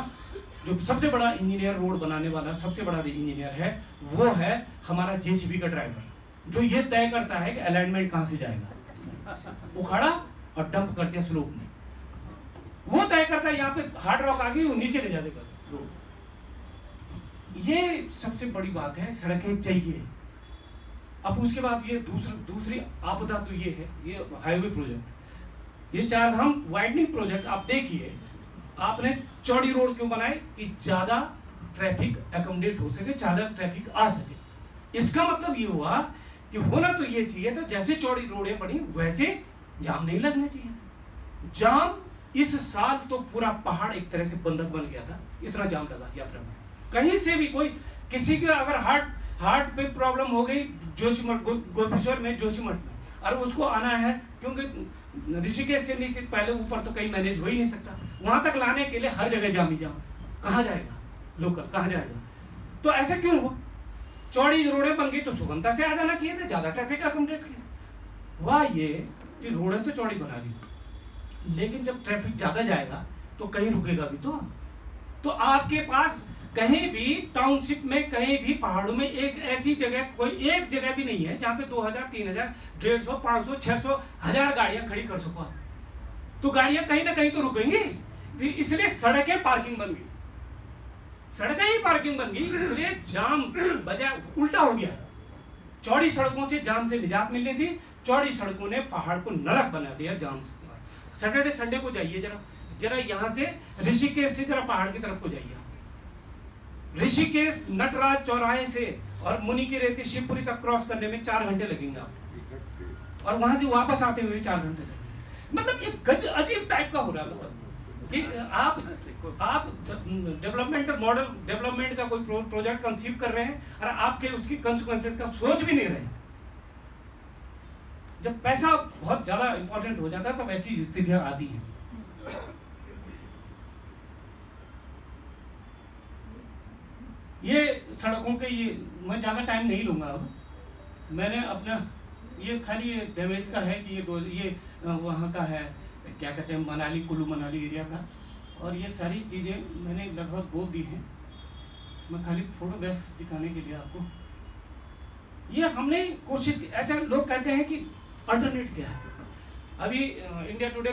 जो सबसे बड़ा इंजीनियर, रोड बनाने वाला सबसे बड़ा इंजीनियर है, वो है हमारा जेसीबी का ड्राइवर, जो ये तय करता है कि अलाइनमेंट कहां से जाएगा, उखाड़ा और डंप कर दिया स्लोप में। वो तय करता है यहाँ पे हार्ड रॉक आ गई, वो नीचे ले जाने का। ये सबसे बड़ी बात है, सड़कें चाहिए। अब उसके बाद ये दूसरी आपदा तो ये है, ये हाईवे प्रोजेक्ट, ये चारधाम वाइडनिंग प्रोजेक्ट। आप देखिए, आपने चौड़ी रोड क्यों बनाए कि ज्यादा ट्रैफिक एकोमोडेट हो सके, ज्यादा ट्रैफिक आ सके। इसका मतलब ये हुआ कि होना तो ये चाहिए था, जैसे चौड़ी रोडें बनी वैसे जाम नहीं लगना चाहिए। जाम इस साल तो पूरा पहाड़ एक तरह से बंधक बन गया था, इतना जाम लगा यात्रा में। कहीं से भी कोई, किसी के अगर हार्ट पे प्रॉब्लम हो गई जोशीमठ, गोपेश्वर में, जोशीमठ में, और उसको आना है, क्योंकि ऋषिकेश से नीचे पहले ऊपर तो कहीं मैनेज हो ही नहीं सकता, वहां तक लाने के लिए हर जगह जाम ही जाम। कहाँ जाएगा लोकल, कहाँ जाएगा? तो ऐसा क्यों हुआ? चौड़ी रोडें बन गई तो सुगमता से आ जाना चाहिए था, ज्यादा ट्रैफिक अकोमोडेट किया। हुआ ये कि रोडें तो चौड़ी बना दी, लेकिन जब ट्रैफिक ज्यादा जाएगा तो कहीं रुकेगा भी तो आपके पास कहीं भी टाउनशिप में, कहीं भी पहाड़ों में एक ऐसी जगह, कोई एक जगह भी नहीं है जहां पे 2000, 3000, 150, 500, 600, 1000 गाड़ियां खड़ी कर सको। तो गाड़ियां कहीं ना कहीं तो रुकेंगी, इसलिए सड़कें पार्किंग बन गई, सड़कें ही पार्किंग बन गई, इसलिए जाम बजाय उल्टा हो गया। चौड़ी सड़कों से जाम से निजात मिलनी थी, चौड़ी सड़कों ने पहाड़ को नरक बना दिया जाम से। सैटरडे संडे को जाइए जरा यहाँ से ऋषिकेश से जरा पहाड़ की तरफ को जाइए। ऋषिकेश नटराज चौराहे से और मुनि की रेती शिवपुरी तक क्रॉस करने में 4 घंटे लगेंगे आपको, और वहां से वापस आते हुए 4 घंटे लगेंगे। मतलब ये अजीब टाइप का हो रहा है, मतलब कि आप डेवलपमेंटल मॉडल, डेवलपमेंट का कोई प्रोजेक्ट कंसीव कर रहे हैं और आपके उसकी कंसिक्वेंसेस का सोच भी नहीं रहे। जब पैसा बहुत ज्यादा इंपॉर्टेंट हो जाता है तब ऐसी स्थितियां आती हैं। ये सड़कों के, ये मैं ज्यादा टाइम नहीं लूंगा। अब मैंने अपना ये खाली ये डैमेज का है कि ये वहाँ का है, क्या कहते हैं, मनाली, कुल्लू मनाली एरिया का, और ये सारी चीजें मैंने लगभग बोल दी हैं। मैं खाली फोटोग्राफ दिखाने के लिए आपको, ये हमने कोशिश की। ऐसा लोग कहते हैं कि अल्टरनेट क्या है। अभी इंडिया टुडे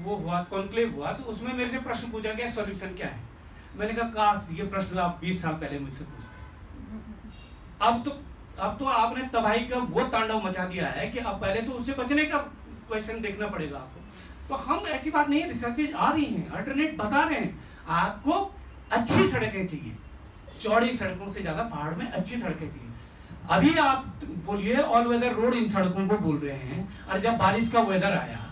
वो हुआ, कॉन्क्लेव हुआ, तो उसमें मेरे से प्रश्न पूछा गया सॉल्यूशन क्या है। मैंने कहा काश ये प्रश्न आप 20 साल पहले मुझसे पूछते। अब तो आपने तबाही का वो तांडव मचा दिया है कि अब पहले तो उससे बचने का क्वेश्चन देखना पड़ेगा आपको। तो हम, ऐसी बात नहीं है, रिसर्चेज आ रही हैं, अल्टरनेट बता रहे हैं। आपको अच्छी सड़कें चाहिए, चौड़ी सड़कों से ज्यादा पहाड़ में अच्छी सड़कें चाहिए। अभी आप बोलिए ऑल वेदर रोड इन सड़कों को बोल रहे हैं, और जब बारिश का वेदर आया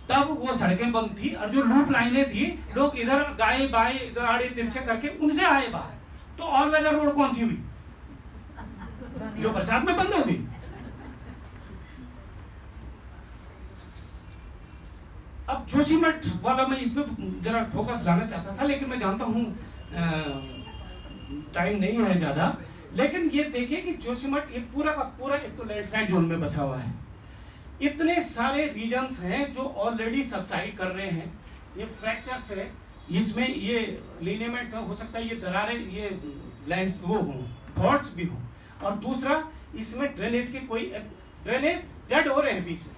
तब वो सड़कें बंद थी, और जो लूप लाइनें थी, लोग इधर गाय बाएं, इधर आड़े तिरछे करके उनसे आए बाहर। तो ऑल वेदर रोड कौन सी हुई? जो बरसात में बंद हो गई। अब जोशीमठ वाला मैं इस पे जरा फोकस लाना चाहता था, लेकिन मैं जानता हूं टाइम नहीं है ज्यादा। लेकिन ये देखिए कि जोशीमठ ये पूरा का पूरा एक तो लैंडस्लाइड जोन में बसा हुआ है। इतने सारे रीजन्स हैं जो ऑलरेडी सबसाइड कर रहे हैं। ये फ्रैक्चर्स है, इसमें ये लिनेमेंट्स हो सकता है, ये दरारें, ये लैंड्स वो हो, फॉल्ट्स भी हो। और दूसरा, इसमें ड्रेनेज की कोई, ड्रेनेज डेड हो रहे हैं बीच में,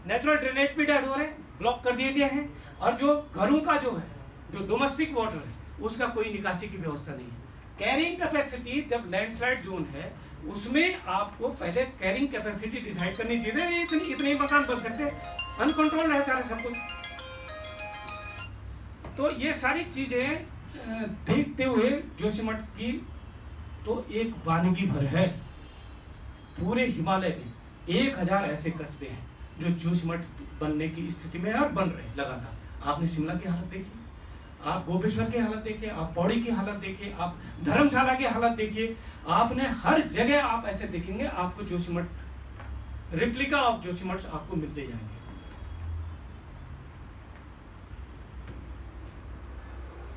नेचुरल ड्रेनेज भी डेड हो रहे हैं, ब्लॉक कर दिए गए हैं। और जो घरों का जो है, जो डोमेस्टिक वाटर है, उसका कोई निकासी की व्यवस्था नहीं है। कैरिंग कैपेसिटी जब लैंडस्लाइड जोन है उसमें आपको पहले कैरिंग कैपेसिटी डिसाइड करनी चाहिए। इतने मकान बन सकते हैं, अनकंट्रोल है सारा सब कुछ। तो ये सारी चीजें देखते हुए जोशीमठ की तो एक वानगी भर है। पूरे हिमालय में 1000 ऐसे कस्बे हैं जो जोशीमठ बनने की स्थिति में है और बन रहे हैं लगातार। आपने शिमला की हालत देखी, आप गोपेश्वर की हालत देखिए, आप पौड़ी की हालत देखिए, आप धर्मशाला की हालत देखिए, आपने हर जगह आप ऐसे देखेंगे, आपको जोशीमठ, रेप्लिका ऑफ जोशीमठ आपको मिलते जाएंगे।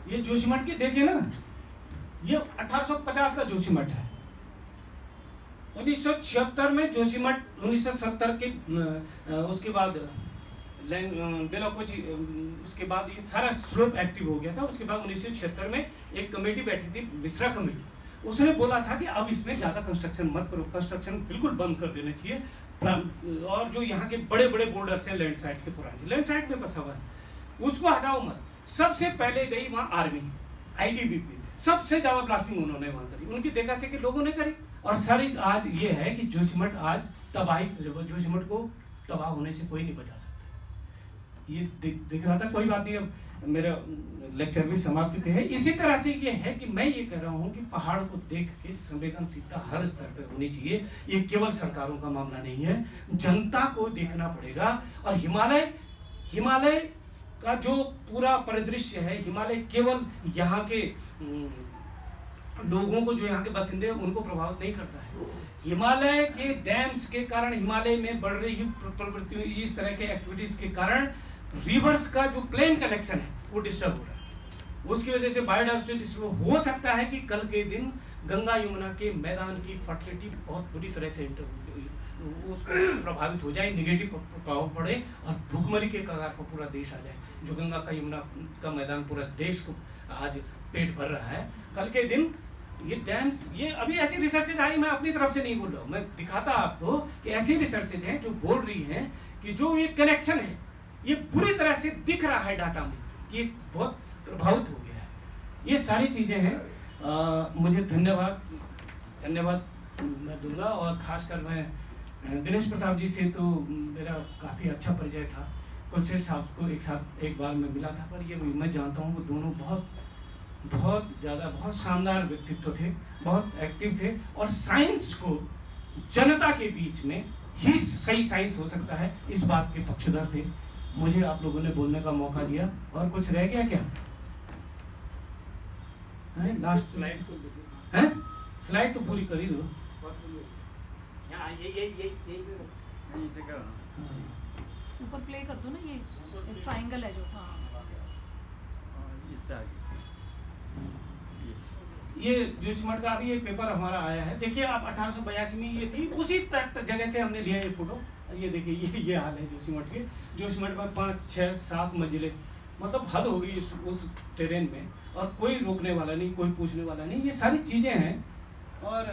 ये जोशीमठ की देखिए ना, ये 1850 का जोशीमठ है। 1976 में जोशीमठ, 1970 के उसके बाद बेलाकोची, उसके बाद ये सारा स्लोप एक्टिव हो गया था। उसके बाद 1976 में एक कमेटी बैठी थी, मिश्रा कमेटी, उसने बोला था कि अब इसमें ज्यादा कंस्ट्रक्शन मत करो, कंस्ट्रक्शन बिल्कुल बंद कर देना चाहिए। और जो यहाँ के बड़े बड़े बोल्डर्स हैं लैंडस्लाइड के, पुराने लैंडस्लाइड में बसा हुआ है, उसको हटाओ मत। सबसे पहले गई वहाँ आर्मी, ITBP, सबसे ज्यादा ब्लास्टिंग उन्होंने वहां करी, उनकी देखा से कि लोगों ने करी। और सारी आज ये है कि जोशीमठ आज तबाही, जोशीमठ को तबाह होने से कोई नहीं बचा सकता। ये दिख रहा था, कोई बात नहीं, अब मेरा लेक्चर भी समाप्त है। इसी तरह से ये है कि मैं ये कह रहा हूँ कि पहाड़ को देख के संवेदनशीलता हर स्तर पर होनी चाहिए। ये केवल सरकारों का मामला नहीं है, जनता को देखना पड़ेगा। और हिमालय का जो पूरा परिदृश्य है, हिमालय केवल यहाँ के लोगों को, जो यहाँ के बासिंदे हैं, उनको प्रभावित नहीं करता है। हिमालय के डैम्स के कारण, हिमालय में बढ़ रही प्रवृत्ति, इस तरह के एक्टिविटीज के कारण रिवर्स का जो प्लेन कनेक्शन है वो डिस्टर्ब हो रहा है। उसकी वजह से बायोडाइवर्सिटी हो सकता है कि कल के दिन गंगा यमुना के मैदान की फर्टिलिटी बहुत बुरी तरह से उसको प्रभावित हो जाए, निगेटिव प्रभाव पड़े और भूखमरी के कगार पर पूरा देश आ जाए। जो गंगा का यमुना का मैदान पूरा देश को आज पेट भर रहा है, कल के दिन ये डैम्स, ये अभी ऐसी रिसर्चेज आई, मैं अपनी तरफ से नहीं बोल रहा हूँ, मैं दिखाता आपको कि ऐसी रिसर्चेज हैं जो बोल रही हैं कि जो ये कनेक्शन है ये पूरी तरह से दिख रहा है डाटा में कि बहुत प्रभावित हो गया है। ये सारी चीजें हैं। मुझे धन्यवाद मैं दूंगा। और खासकर मैं दिनेश प्रताप जी से तो मेरा काफी अच्छा परिचय था, कुलशेर साहब को एक बार मैं मिला था, पर ये मैं जानता हूँ वो दोनों बहुत शानदार व्यक्तित्व थे, बहुत एक्टिव थे और साइंस को जनता के बीच में ही सही साइंस हो सकता है, इस बात के पक्षधर थे। मुझे आप लोगों ने बोलने का मौका दिया। और कुछ रह गया क्या? लास्ट स्लाइड तो पूरी कर ही दो। ऊपर प्ले कर दो ना, ये ट्रायंगल है जो। ये जोशीमठ का अभी एक पेपर हमारा आया है, देखिए आप 1882 में ये थी, उसी जगह से हमने लिया ये फोटो। ये देखिए ये हाल है जोशीमठ के। जोशीमठ में 5, 6, 7 मंजिले, मतलब हद हो गई उस टेरेन में, और कोई रोकने वाला नहीं, कोई पूछने वाला नहीं। ये सारी चीजें हैं और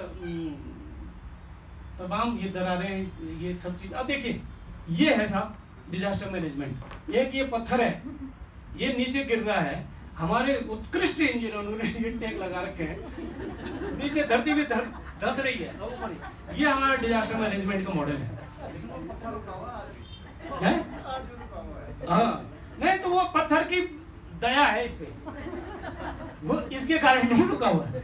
तमाम ये दरारें, ये सब चीज। अब देखिए ये है साहब डिजास्टर मैनेजमेंट। एक ये पत्थर है, ये नीचे गिर रहा है, हमारे उत्कृष्ट इंजीनियरों ने ये टैग लगा रखे हैं, नीचे धरती भी धस रही है। ये हमारा डिजास्टर मैनेजमेंट का मॉडल है। हाँ, नहीं तो वो पत्थर की दया है इस पे, वो इसके कारण नहीं रुका हुआ है।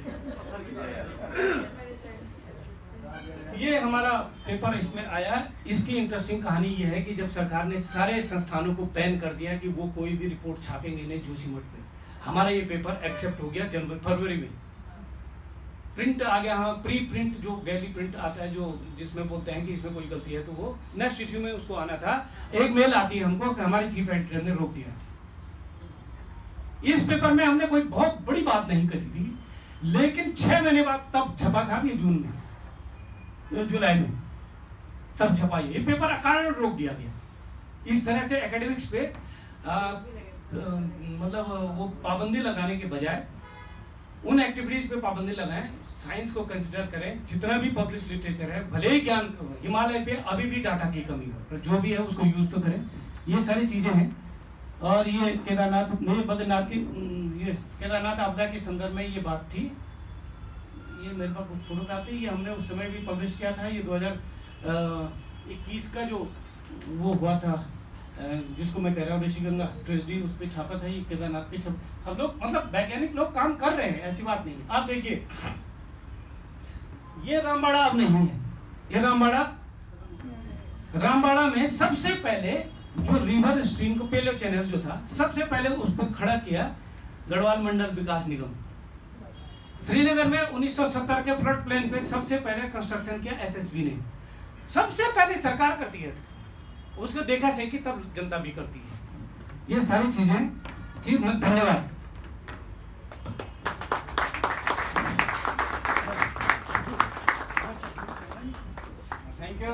ये हमारा पेपर इसमें आया। इसकी इंटरेस्टिंग कहानी ये है कि जब सरकार ने सारे संस्थानों को बैन कर दिया कि वो कोई भी रिपोर्ट छापेंगे नहीं जोशीमठ पे, हमारा ये पेपर एक्सेप्ट हो गया फरवरी में। प्रिंट आ गया, हाँ, प्री प्रिंट जो गैली प्रिंट आता है, जो जिसमें बोलते हैं कि इसमें कोई गलती है, तो वो नेक्स्ट इश्यू में उसको आना था। एक मेल आती है हमको कि हमारे चीफ एडिटर ने रोक दिया। इस पेपर में हमने कोई बहुत बड़ी बात नहीं करी थी, लेकिन 6 महीने बाद तब छपा साहब, ये जून में, जुलाई में तब छपा। ये पेपर कारण रोक दिया गया। इस तरह से एकेडमिक्स पे मतलब वो पाबंदी लगाने के बजाय उन एक्टिविटीज पे पाबंदी लगाएं, साइंस को कंसिडर करें। जितना भी पब्लिश लिटरेचर है, भले ही ज्ञान, हिमालय पे अभी भी डाटा की कमी हो, पर जो भी है उसको यूज तो करें। ये सारी चीजें हैं। और ये केदारनाथ, बद्रीनाथ की, ये केदारनाथ आपदा के संदर्भ में ये बात थी। ये मेरे पास कुछ फोटोग्राफ है, ये हमने उस समय भी पब्लिश किया था। ये 2021 का जो वो हुआ था, जिसको मैं कह रहा हूँ ऋषिगंगा ट्रेजेडी, उस पर छापा था। ये केदारनाथ पे हम लोग मतलब वैज्ञानिक लोग काम कर रहे हैं, ऐसी बात नहीं है। आप देखिए, ये रामबाड़ा अब नहीं है, ये रामबाड़ा में सबसे पहले जो रिवर स्ट्रीम को पेलो चैनल जो था, सबसे पहले उस पर खड़ा किया गढ़वाल मंडल विकास निगम। श्रीनगर में 1970 के फ्लड प्लेन पे सबसे पहले कंस्ट्रक्शन किया एसएसबी ने, सबसे पहले सरकार करती है, उसको देखा से कि तब जनता भी करती है। ये सारी चीजें ठीक। धन्यवाद। Thank you.